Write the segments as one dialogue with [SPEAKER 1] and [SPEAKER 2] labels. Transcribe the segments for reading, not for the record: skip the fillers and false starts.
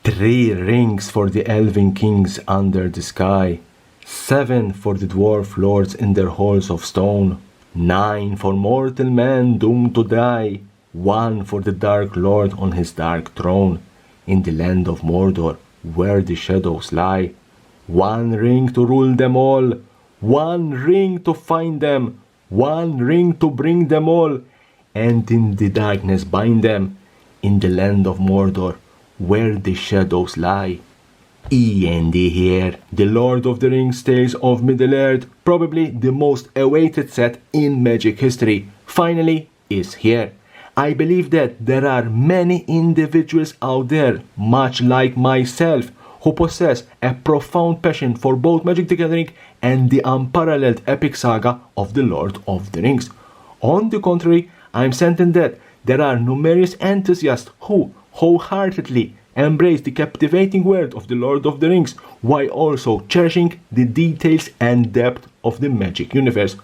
[SPEAKER 1] 3 rings for the elven kings under the sky, 7 for the dwarf lords in their halls of stone, 9 for mortal men doomed to die, 1 for the dark lord on his dark throne, in the land of Mordor, where the shadows lie. 1 ring to rule them all, 1 ring to find them, 1 ring to bring them all, and in the darkness bind them, in the land of Mordor, where the shadows lie. E.N.D here, the Lord of the Rings Tales of Middle-earth, probably the most awaited set in Magic history, finally is here. I believe that there are many individuals out there, much like myself, who possess a profound passion for both Magic the Gathering and the unparalleled epic saga of the Lord of the Rings. On the contrary, I am certain that there are numerous enthusiasts who wholeheartedly embrace the captivating world of the Lord of the Rings while also cherishing the details and depth of the Magic universe.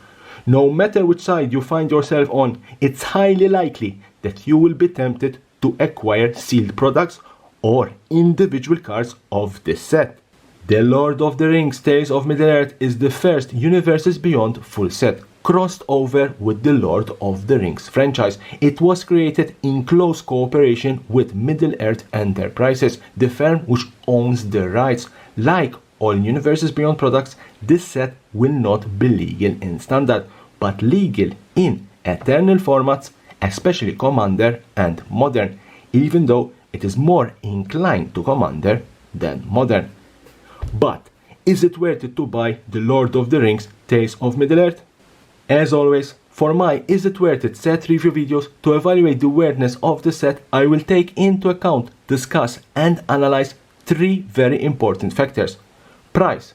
[SPEAKER 1] No matter which side you find yourself on, it's highly likely that you will be tempted to acquire sealed products or individual cards of this set. The Lord of the Rings Tales of Middle-earth is the first Universes Beyond full set, crossed over with the Lord of the Rings franchise. It was created in close cooperation with Middle-earth Enterprises, the firm which owns the rights. Like all Universes Beyond products, this set will not be legal in Standard, but legal in Eternal formats, especially Commander and Modern, even though it is more inclined to Commander than Modern. But is it worth it to buy the Lord of the Rings Tales of Middle-earth? As always, for my Is It Worth It set review videos, to evaluate the worthiness of the set, I will take into account, discuss and analyze 3 very important factors: price,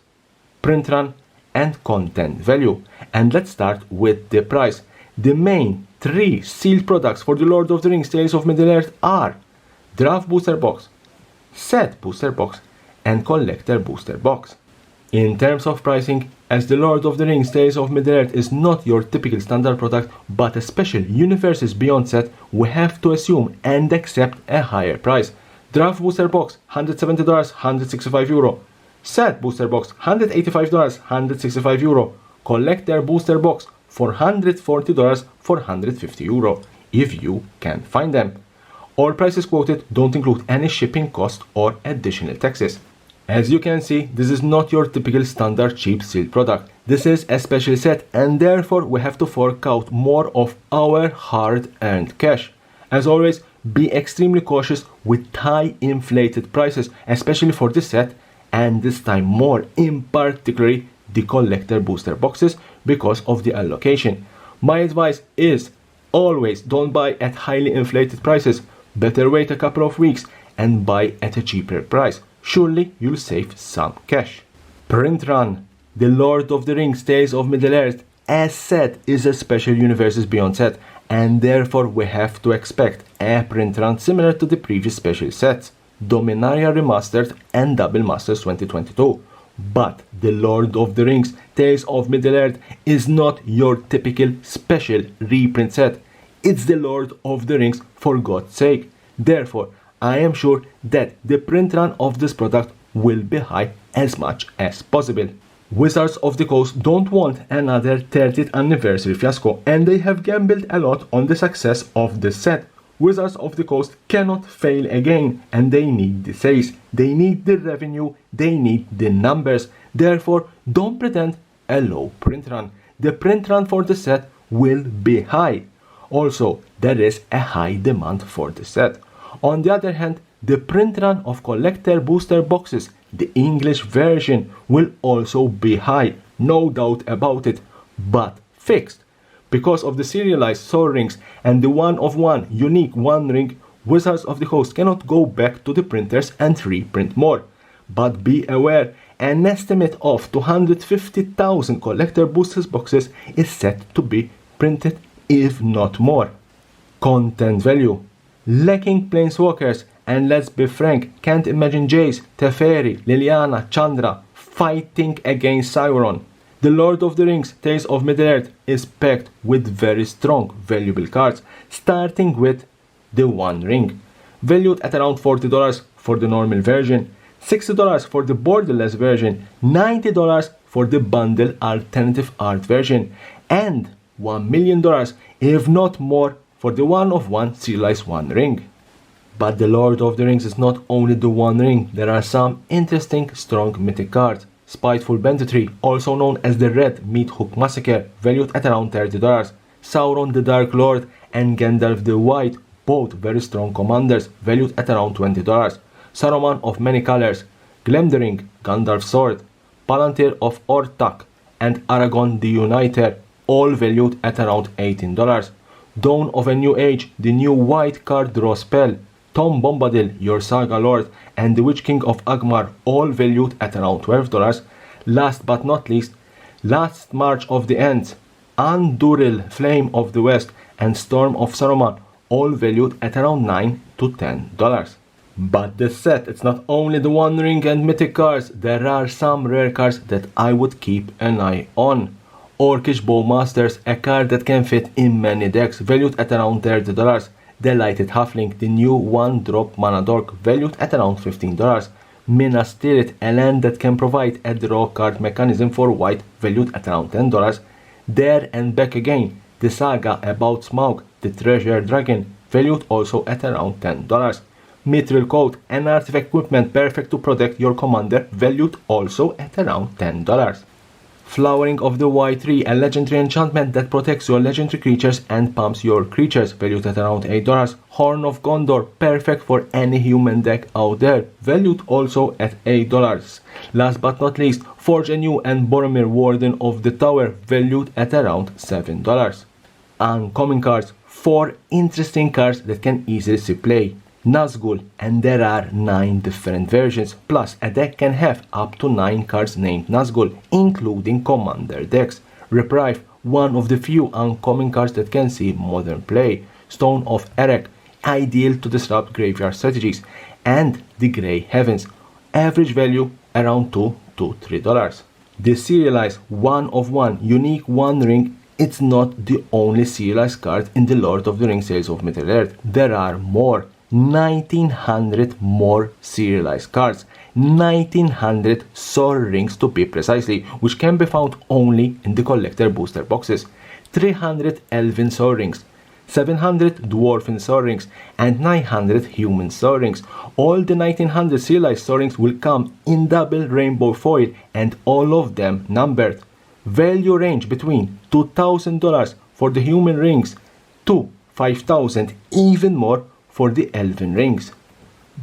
[SPEAKER 1] print run and content value. And let's start with the price. The main 3 sealed products for the Lord of the Rings Tales of Middle-earth are Draft Booster Box, Set Booster Box and Collector Booster Box. In terms of pricing, as the Lord of the Rings Tales of Middle-earth is not your typical standard product but a special Universes Beyond set, we have to assume and accept a higher price. Draft Booster Box $170, €165. Set Booster Box $185, €165. Collector Booster Box $440, €450, if you can find them. All prices quoted don't include any shipping cost or additional taxes. As you can see, this is not your typical standard cheap sealed product. This is a special set and therefore we have to fork out more of our hard-earned cash. As always, be extremely cautious with high inflated prices, especially for this set, and this time more in particular the collector booster boxes because of the allocation. My advice is always don't buy at highly inflated prices. Better wait a couple of weeks and buy at a cheaper price. Surely you'll save some cash. Print run. The Lord of the Rings Tales of Middle-earth as said is a special Universes Beyond set, and therefore we have to expect a print run similar to the previous special sets, Dominaria Remastered and Double Masters 2022. But the Lord of the Rings Tales of Middle-earth is not your typical special reprint set. It's the Lord of the Rings for God's sake. Therefore, I am sure that the print run of this product will be high as much as possible. Wizards of the Coast don't want another 30th anniversary fiasco, and they have gambled a lot on the success of this set. Wizards of the Coast cannot fail again, and they need the sales, they need the revenue, they need the numbers. Therefore, don't pretend a low print run. The print run for the set will be high. Also, there is a high demand for the set. On the other hand, the print run of collector booster boxes, the English version, will also be high, no doubt about it, but fixed. Because of the serialized Soul Rings and the one-of-one unique One Ring, Wizards of the Coast cannot go back to the printers and reprint more. But be aware, an estimate of 250,000 collector boosters boxes is set to be printed, if not more. Content value. Lacking Planeswalkers, and let's be frank, can't imagine Jace, Teferi, Liliana, Chandra fighting against Sauron. The Lord of the Rings Tales of Middle-earth is packed with very strong, valuable cards, starting with the One Ring. Valued at around $40, for the normal version, $60 for the borderless version, $90 for the bundle alternative art version, and $1 million, if not more, for the one-of-one serialized One Ring. But the Lord of the Rings is not only the One Ring, there are some interesting strong mythic cards. Spiteful Banditry, also known as the Red Meat Hook Massacre, valued at around $30. Sauron the Dark Lord and Gandalf the White, both very strong commanders, valued at around $20. Saruman of Many Colors, Glemdring, Gandalf's Sword, Palantir of Orthanc, and Aragorn the Uniter, all valued at around $18. Dawn of a New Age, the new white card draw spell, Tom Bombadil, your Saga Lord, and the Witch King of Angmar, all valued at around $12. Last but not least, Last March of the Ents, Andúril, Flame of the West, and Storm of Saruman, all valued at around $9 to $10. But the set, it's not only the One Ring and mythic cards, there are some rare cards that I would keep an eye on. Orcish Bowmasters, a card that can fit in many decks, valued at around $30. The Lighted Halfling, the new 1-drop mana dork, valued at around $15. Minas Tirith, a land that can provide a draw card mechanism for white, valued at around $10. There and Back Again, the saga about Smaug, the treasure dragon, valued also at around $10. Mithril Coat, an artifact equipment perfect to protect your commander, valued also at around $10. Flowering of the White Tree, a legendary enchantment that protects your legendary creatures and pumps your creatures, valued at around $8. Horn of Gondor, perfect for any human deck out there, valued also at $8. Last but not least, Forge Anew and Boromir, Warden of the Tower, valued at around $7. Uncommon cards, 4 interesting cards that can easily see play. Nazgul, and there are 9 different versions, plus a deck can have up to 9 cards named Nazgul, including commander decks. Reprieve, one of the few uncommon cards that can see modern play. Stone of Erech, ideal to disrupt graveyard strategies. And the Grey Heavens, average value around $2 to $3. The serialized one-of-one unique One Ring, it's not the only serialized card in the Lord of the Rings Tales of Middle-earth. There are more. 1900 more serialized cards, 1900 Sol Rings to be precisely, which can be found only in the collector booster boxes, 300 Elven Sol Rings, 700 Dwarven Sol Rings, and 900 Human Sol Rings. All the 1900 serialized Sol Rings will come in double rainbow foil and all of them numbered. Value range between $2,000 for the Human Rings to $5,000, even more for the Elven Rings.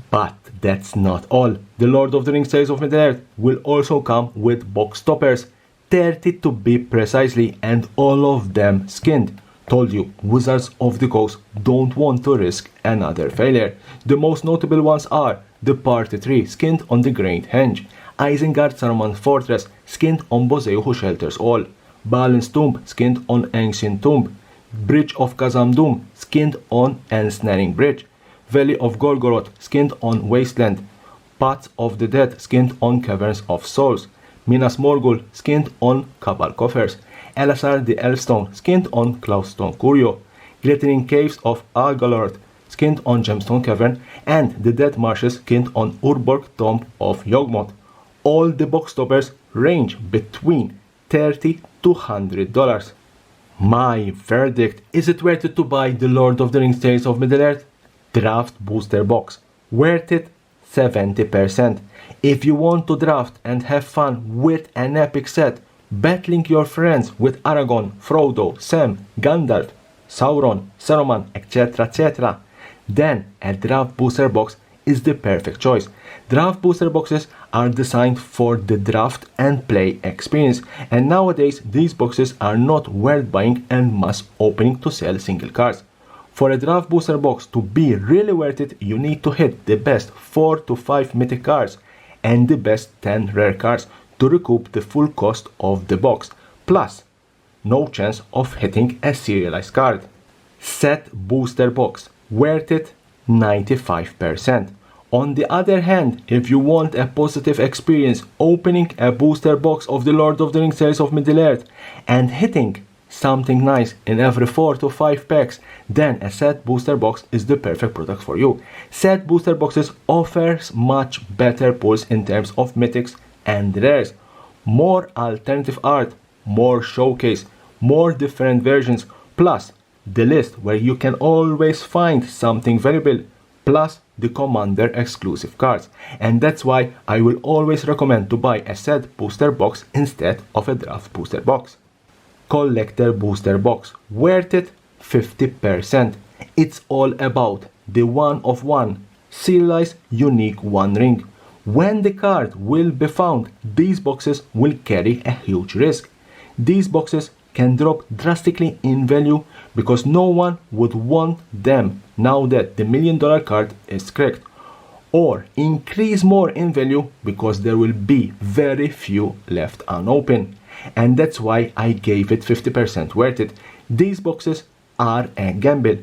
[SPEAKER 1] But that's not all. The Lord of the Rings Tales of Middle-earth will also come with box toppers, 30 to be precisely, and all of them skinned. Told you, Wizards of the Coast don't want to risk another failure. The most notable ones are the Party Tree, skinned on the Great Henge, Isengard Saruman's Fortress, skinned on Boseo who shelters all, Balin's Tomb, skinned on Ancient Tomb, Bridge of Khazad-dûm, skinned on Ensnaring Bridge, Valley of Golgoroth, skinned on Wasteland, Paths of the Dead, skinned on Caverns of Souls, Minas Morgul, skinned on Cabal Coffers, Elasar the Elfstone, skinned on Cloudstone Curio, Glittering Caves of Algalord, skinned on Gemstone Cavern, and the Dead Marshes, skinned on Urborg Tomb of Yawgmoth. All the box toppers range between $30 to $100. My verdict, is it worth it to buy the Lord of the Rings Tales of Middle-earth Draft Booster Box? Worth it? 70%. If you want to draft and have fun with an epic set, battling your friends with Aragorn, Frodo, Sam, Gandalf, Sauron, Saruman, etc., then a Draft Booster Box is the perfect choice. Draft booster boxes are designed for the draft and play experience, and nowadays these boxes are not worth buying and mass opening to sell single cards. For a draft booster box to be really worth it, you need to hit the best 4 to 5 mythic cards and the best 10 rare cards to recoup the full cost of the box, plus no chance of hitting a serialized card. Set booster box, worth it? 95%. On the other hand, if you want a positive experience opening a booster box of the Lord of the Rings Tales of Middle-earth and hitting something nice in every 4 to 5 packs, then a set booster box is the perfect product for you. Set booster boxes offers much better pulls in terms of mythics and rares, more alternative art, more showcase, more different versions, plus the list where you can always find something valuable, plus the Commander exclusive cards. And that's why I will always recommend to buy a set booster box instead of a draft booster box. Collector booster box, worth it 50%. It's all about the one of one, serialized unique one ring. When the card will be found, these boxes will carry a huge risk. These boxes can drop drastically in value because no one would want them now that the $1 million card is cracked, or increase more in value because there will be very few left unopened. And that's why I gave it 50% worth it. These boxes are a gamble.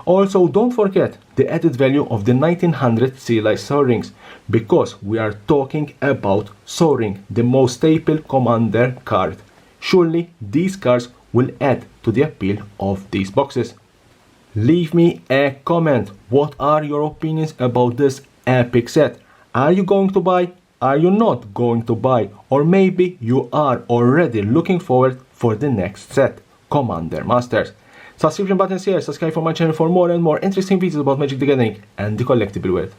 [SPEAKER 1] Also, don't forget the added value of the 1900 serialized Soul Rings, because we are talking about Soul Ring, the most staple Commander card. Surely these cards will add to the appeal of these boxes. Leave me a comment. What are your opinions about this epic set? Are you going to buy? Are you not going to buy? Or maybe you are already looking forward for the next set, Commander Masters. Subscription buttons here. Subscribe for my channel for more and more interesting videos about Magic the Gathering and the collectible world.